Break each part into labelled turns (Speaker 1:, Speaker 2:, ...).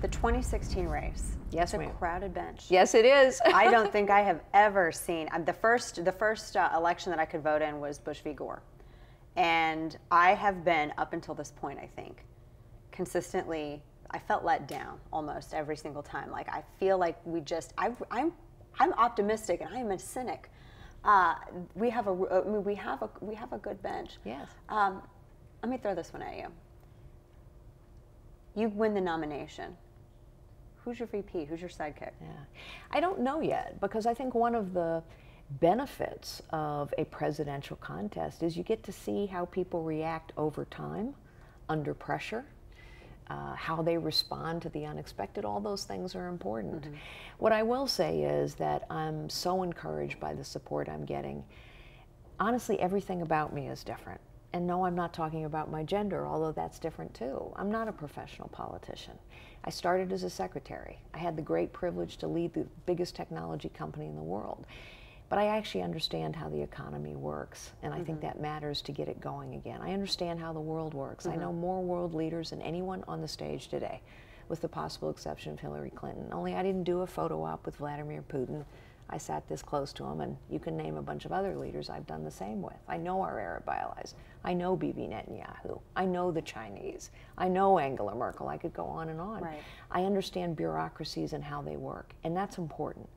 Speaker 1: The 2016 race.
Speaker 2: Yes,
Speaker 1: it's a crowded bench.
Speaker 2: Yes, it is.
Speaker 1: I don't think I have ever seen. The first election that I could vote in was Bush v. Gore, and I have been up until this point, I think, consistently. I felt let down almost every single time. Like I feel like I'm optimistic and I am a cynic. We have a good bench.
Speaker 2: Yes.
Speaker 1: Let me throw this one at you. You win the nomination. Who's your VP? Who's your sidekick?
Speaker 2: Yeah, I don't know yet, because I think one of the benefits of a presidential contest is you get to see how people react over time, under pressure, how they respond to the unexpected. All those things are important. Mm-hmm. What I will say is that I'm so encouraged by the support I'm getting. Honestly, everything about me is different. And no, I'm not talking about my gender, although that's different too. I'm not a professional politician. I started as a secretary. I had the great privilege to lead the biggest technology company in the world. But I actually understand how the economy works, and I think that matters to get it going again. I understand how the world works. I know more world leaders than anyone on the stage today, with the possible exception of Hillary Clinton. Only I didn't do a photo op with Vladimir Putin. I sat this close to him, and you can name a bunch of other leaders I've done the same with. I know our Arab allies. I know Bibi Netanyahu. I know the Chinese. I know Angela Merkel. I could go on and on.
Speaker 1: Right.
Speaker 2: I understand bureaucracies and how they work, and that's important,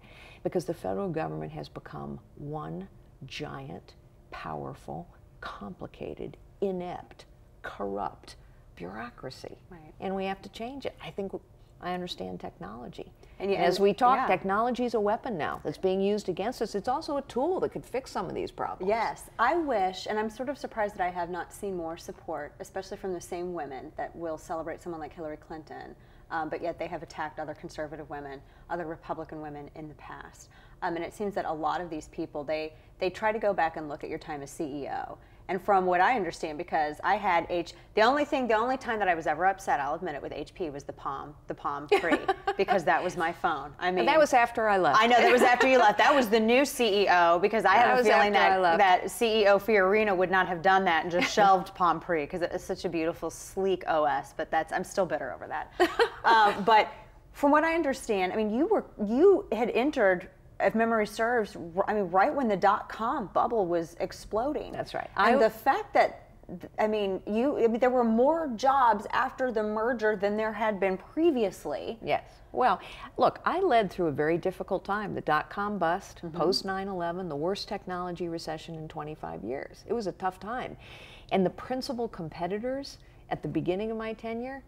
Speaker 2: because the federal government has become one giant, powerful, complicated, inept, corrupt bureaucracy.
Speaker 1: Right.
Speaker 2: And we have to change it. I understand technology.
Speaker 1: And
Speaker 2: as we talk, technology is a weapon now that's being used against us. It's also a tool that could fix some of these problems.
Speaker 1: Yes, I wish, and I'm sort of surprised that I have not seen more support, especially from the same women that will celebrate someone like Hillary Clinton, but yet they have attacked other conservative women, other Republican women in the past. And it seems that a lot of these people, they try to go back and look at your time as CEO. And from what I understand, because I had the only time that I was ever upset, I'll admit it, with HP was the Palm Pre, because that was my phone. I mean,
Speaker 2: that was after I left.
Speaker 1: I know, that was after you left. That was the new CEO, because I have a feeling that CEO Fiorina would not have done that and just shelved Palm Pre, because it's such a beautiful, sleek OS. But I'm still bitter over that. But from what I understand, I mean, you had entered, if memory serves, I mean, right when the .com bubble was exploding.
Speaker 2: That's right.
Speaker 1: And the fact that, I mean, there were more jobs after the merger than there had been previously.
Speaker 2: Yes. Well, look, I led through a very difficult time. The .com bust, post 9/11, the worst technology recession in 25 years. It was a tough time. And the principal competitors at the beginning of my tenure,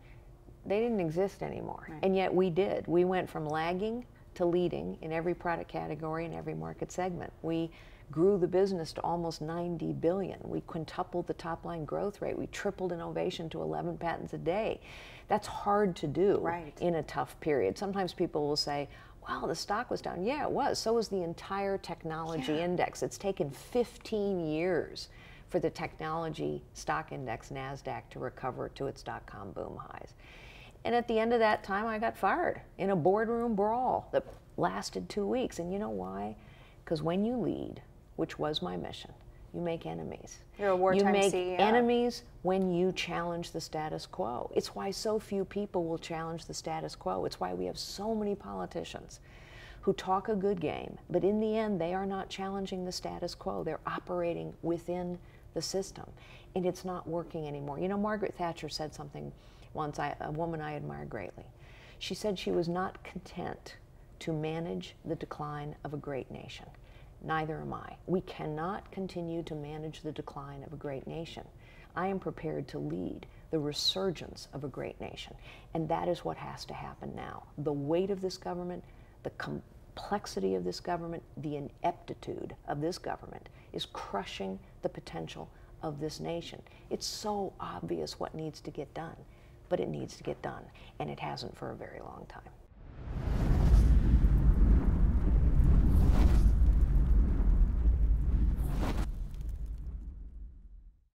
Speaker 2: they didn't exist anymore. Right. And yet we did. We went from lagging to leading in every product category and every market segment. We grew the business to almost $90 billion. We quintupled the top line growth rate. We tripled innovation to 11 patents a day. That's hard to do in a tough period. Sometimes people will say, wow, the stock was down. Yeah, it was. So was the entire technology index. It's taken 15 years for the technology stock index, NASDAQ, to recover to its .com boom highs. And at the end of that time, I got fired in a boardroom brawl that lasted 2 weeks. And you know why? Because when you lead, which was my mission, you make enemies.
Speaker 1: You're a wartime CEO.
Speaker 2: You make enemies when you challenge the status quo. It's why so few people will challenge the status quo. It's why we have so many politicians who talk a good game, but in the end, they are not challenging the status quo. They're operating within the system, and it's not working anymore. You know, Margaret Thatcher said something once, a woman I admire greatly. She said she was not content to manage the decline of a great nation. Neither am I. We cannot continue to manage the decline of a great nation. I am prepared to lead the resurgence of a great nation, and that is what has to happen now. The weight of this government, the complexity of this government, the ineptitude of this government is crushing the potential of this nation. It's so obvious what needs to get done. But it needs to get done, and it hasn't for a very long time.